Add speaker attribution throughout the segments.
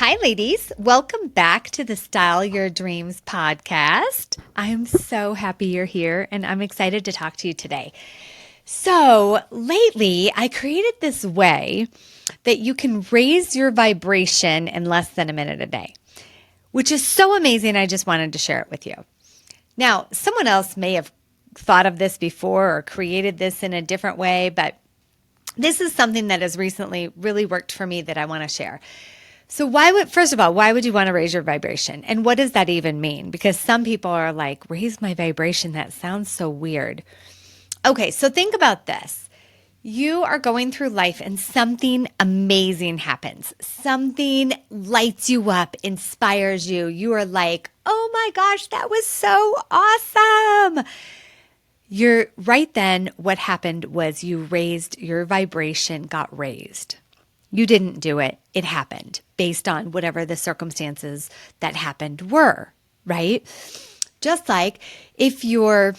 Speaker 1: Hi, ladies. Welcome back to the Style Your Dreams podcast. I'm so happy you're here and I'm excited to talk to you today. So, lately, I created this way that you can raise your vibration in less than a minute a day, which is so amazing. I just wanted to share it with you. Now, someone else may have thought of this before or created this in a different way, but this is something that has recently really worked for me that I want to share. So first of all, why would you want to raise your vibration? And what does that even mean? Because some people are like, raise my vibration. That sounds so weird. Okay, so think about this. You are going through life and something amazing happens. Something lights you up, inspires you. You are like, oh my gosh, that was so awesome. Right then, what happened was you raised your vibration, got raised. You didn't do it. It happened based on whatever the circumstances that happened were, right? Just like if you're,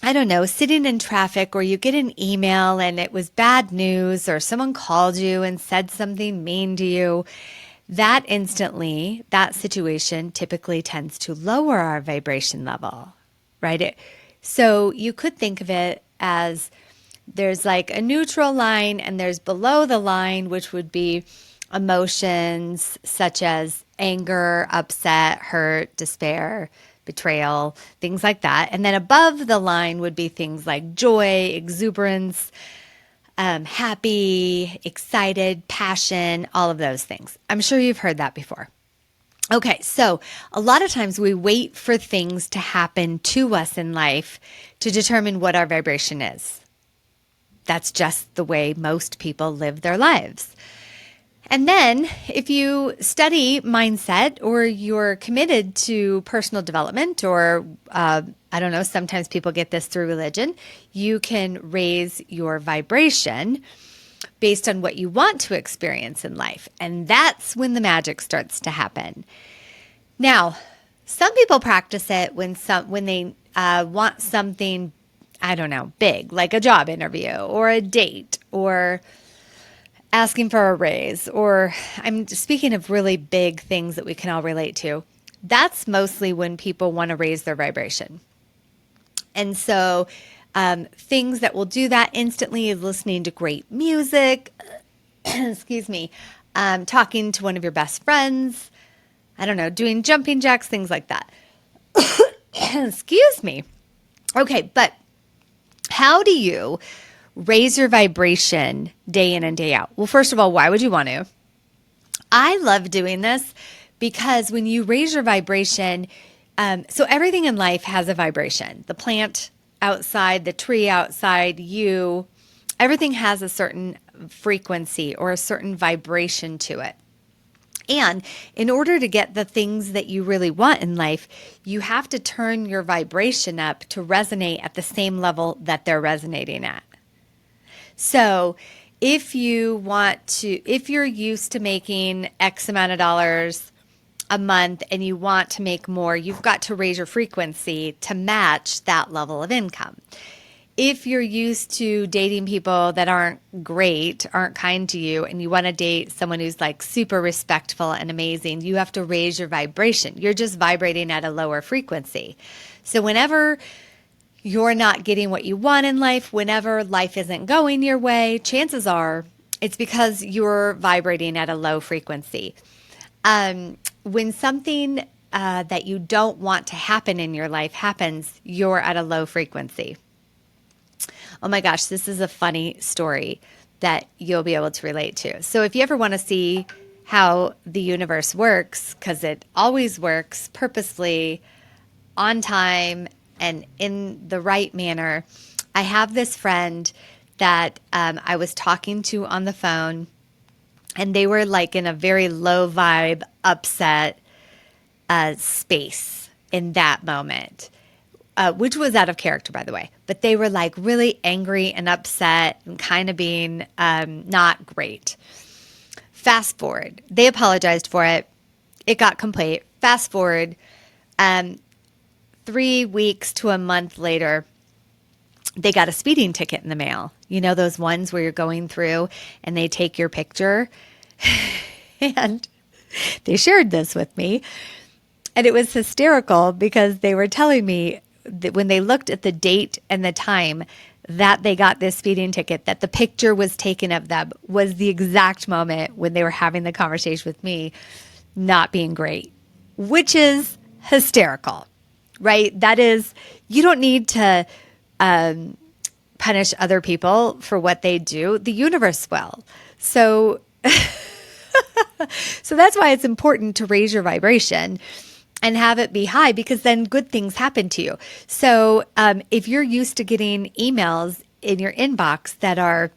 Speaker 1: I don't know, sitting in traffic or you get an email and it was bad news or someone called you and said something mean to you, that situation typically tends to lower our vibration level, right? So you could think of it as there's like a neutral line and there's below the line, which would be emotions such as anger, upset, hurt, despair, betrayal, things like that. And then above the line would be things like joy, exuberance, happy, excited, passion, all of those things. I'm sure you've heard that before. Okay, so a lot of times we wait for things to happen to us in life to determine what our vibration is. That's just the way most people live their lives. And then if you study mindset or you're committed to personal development or, I don't know, sometimes people get this through religion, you can raise your vibration based on what you want to experience in life. And that's when the magic starts to happen. Now, some people practice it when they want something, I don't know, big, like a job interview or a date or asking for a raise, or I'm speaking of really big things that we can all relate to. That's mostly when people want to raise their vibration. And so things that will do that instantly is listening to great music, excuse me, talking to one of your best friends, I don't know, doing jumping jacks, things like that. Excuse me. Okay, but how do you raise your vibration day in and day out? Well, first of all, why would you want to? I love doing this because when you raise your vibration, so everything in life has a vibration. The plant outside, the tree outside, you, everything has a certain frequency or a certain vibration to it. And in order to get the things that you really want in life, you have to turn your vibration up to resonate at the same level that they're resonating at. So if you're used to making X amount of dollars a month and you want to make more, you've got to raise your frequency to match that level of income. If you're used to dating people that aren't great, aren't kind to you, and you want to date someone who's like super respectful and amazing, you have to raise your vibration. You're just vibrating at a lower frequency. So whenever you're not getting what you want in life, whenever life isn't going your way, chances are it's because you're vibrating at a low frequency. When something that you don't want to happen in your life happens, you're at a low frequency. Oh my gosh, this is a funny story that you'll be able to relate to. So if you ever want to see how the universe works, because it always works purposefully, on time, and in the right manner, I have this friend that I was talking to on the phone, and they were like in a very low vibe, upset space in that moment. Which was out of character, by the way. But they were like really angry and upset and kind of being not great. Fast forward. They apologized for it. It got complete. Fast forward. 3 weeks to a month later, they got a speeding ticket in the mail. You know those ones where you're going through and they take your picture? And They shared this with me. And it was hysterical because they were telling me that when they looked at the date and the time that they got this speeding ticket, that the picture was taken of them was the exact moment when they were having the conversation with me not being great, which is hysterical, right? That is, you don't need to punish other people for what they do. The universe will. So, so that's why it's important to raise your vibration and have it be high, because then good things happen to you. So if you're used to getting emails in your inbox that are,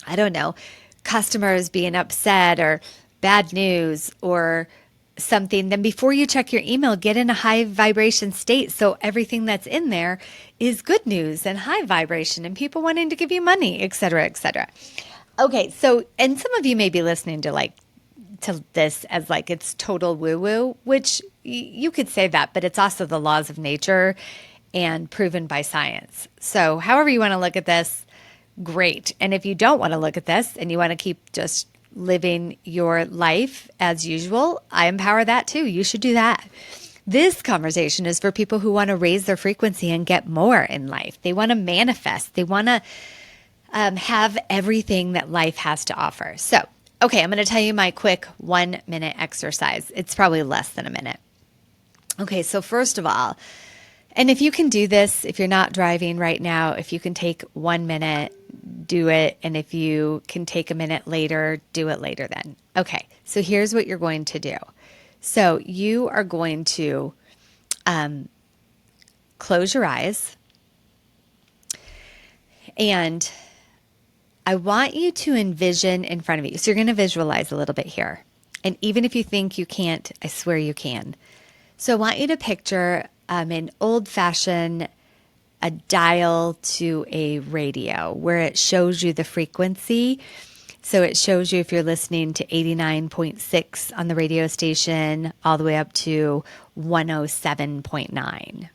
Speaker 1: I don't know, customers being upset or bad news or something, then before you check your email, get in a high vibration state. So everything that's in there is good news and high vibration and people wanting to give you money, et cetera, et cetera. Okay. So, and some of you may be listening to this as like it's total woo woo, which you could say that, but it's also the laws of nature and proven by science. So however you want to look at this, great. And if you don't want to look at this and you want to keep just living your life as usual, I empower that too. You should do that. This conversation is for people who want to raise their frequency and get more in life. They want to manifest. They want to have everything that life has to offer. So, okay, I'm going to tell you my quick 1-minute exercise. It's probably less than a minute. Okay, so first of all, and if you can do this, if you're not driving right now, if you can take 1 minute, do it. And if you can take a minute later, do it later then. Okay, so here's what you're going to do. So you are going to close your eyes, and I want you to envision in front of you. So you're going to visualize a little bit here. And even if you think you can't, I swear you can. So I want you to picture an old-fashioned a dial to a radio where it shows you the frequency. So it shows you if you're listening to 89.6 on the radio station all the way up to 107.9.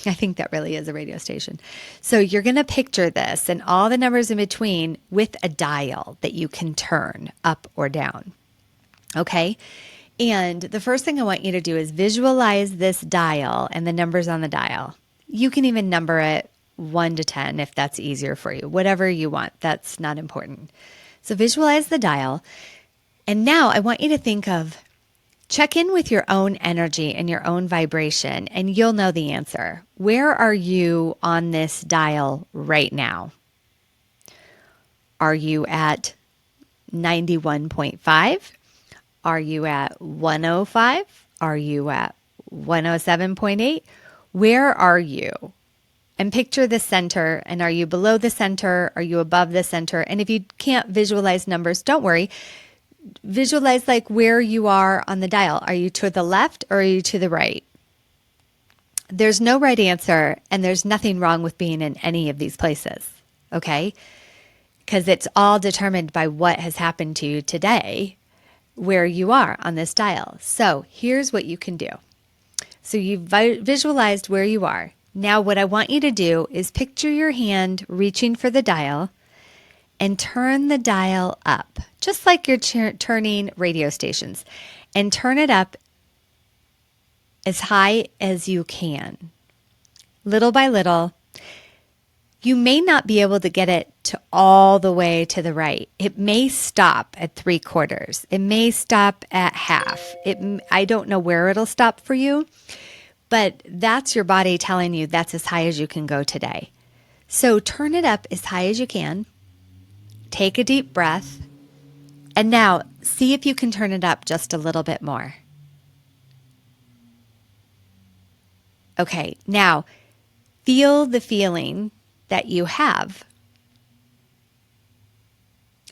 Speaker 1: I think that really is a radio station. So you're going to picture this and all the numbers in between with a dial that you can turn up or down. Okay? And the first thing I want you to do is visualize this dial and the numbers on the dial. You can even number it 1 to 10 if that's easier for you. Whatever you want, that's not important. So visualize the dial. And now I want you to think of, check in with your own energy and your own vibration, and you'll know the answer. Where are you on this dial right now? Are you at 91.5? Are you at 105? Are you at 107.8? Where are you? And picture the center. And are you below the center? Are you above the center? And if you can't visualize numbers, don't worry. Visualize like where you are on the dial. Are you to the left or are you to the right? There's no right answer, and there's nothing wrong with being in any of these places, okay? Because it's all determined by what has happened to you today, where you are on this dial. So here's what you can do. So you've visualized where you are. Now what I want you to do is picture your hand reaching for the dial and turn the dial up, just like you're turning radio stations, and turn it up as high as you can. Little by little. You may not be able to get it to all the way to the right. It may stop at 3/4. It may stop at half. I don't know where it'll stop for you, but that's your body telling you that's as high as you can go today. So turn it up as high as you can. Take a deep breath. And now see if you can turn it up just a little bit more. Okay, now feel the feeling that you have.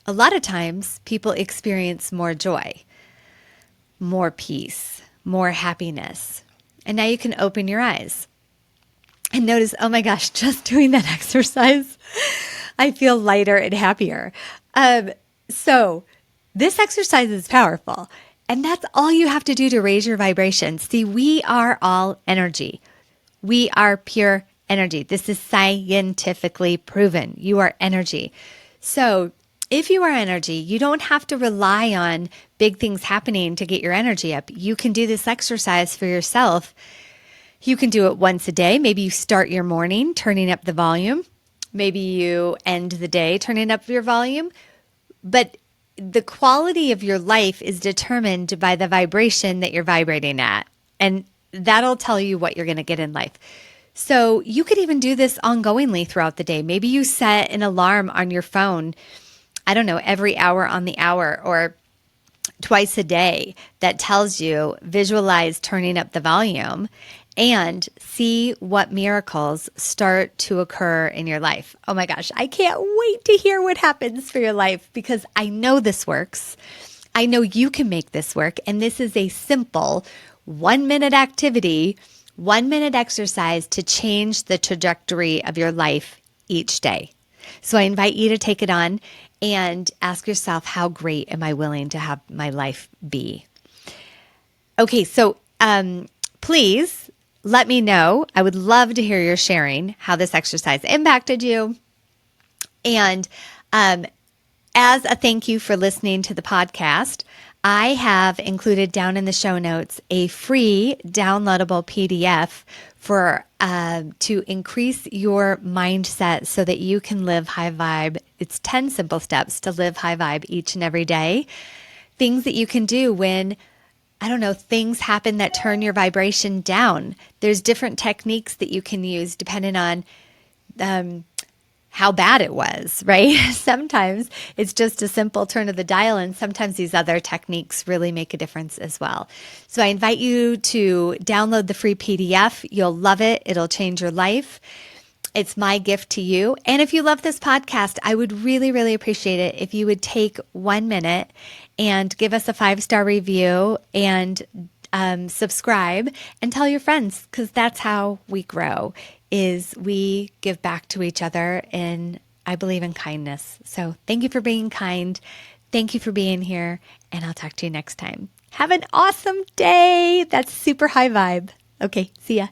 Speaker 1: A lot of times people experience more joy, more peace, more happiness. And now you can open your eyes and notice, oh my gosh, just doing that exercise, I feel lighter and happier. So this exercise is powerful. And that's all you have to do to raise your vibration. See, we are all energy. We are pure energy. This is scientifically proven. You are energy. So if you are energy, you don't have to rely on big things happening to get your energy up. You can do this exercise for yourself. You can do it once a day. Maybe you start your morning turning up the volume. Maybe you end the day turning up your volume. But the quality of your life is determined by the vibration that you're vibrating at. And that'll tell you what you're going to get in life. So you could even do this ongoingly throughout the day. Maybe you set an alarm on your phone, I don't know, every hour on the hour or twice a day that tells you visualize turning up the volume and see what miracles start to occur in your life. Oh my gosh, I can't wait to hear what happens for your life because I know this works. I know you can make this work. And this is a simple 1-minute activity, 1-minute exercise to change the trajectory of your life each day. So I invite you to take it on and ask yourself, how great am I willing to have my life be? Okay, so please let me know. I would love to hear your sharing how this exercise impacted you. And as a thank you for listening to the podcast, I have included down in the show notes a free downloadable PDF for to increase your mindset so that you can live high vibe. It's 10 simple steps to live high vibe each and every day. Things that you can do when, I don't know, things happen that turn your vibration down. There's different techniques that you can use depending on how bad it was, right? Sometimes it's just a simple turn of the dial, and sometimes these other techniques really make a difference as well. So I invite you to download the free PDF. You'll love it. It'll change your life. It's my gift to you. And if you love this podcast, I would really, really appreciate it if you would take 1 minute and give us a 5-star review and subscribe and tell your friends, because that's how we grow, is we give back to each other, and I believe in kindness. So thank you for being kind. Thank you for being here, and I'll talk to you next time. Have an awesome day. That's super high vibe. Okay, see ya.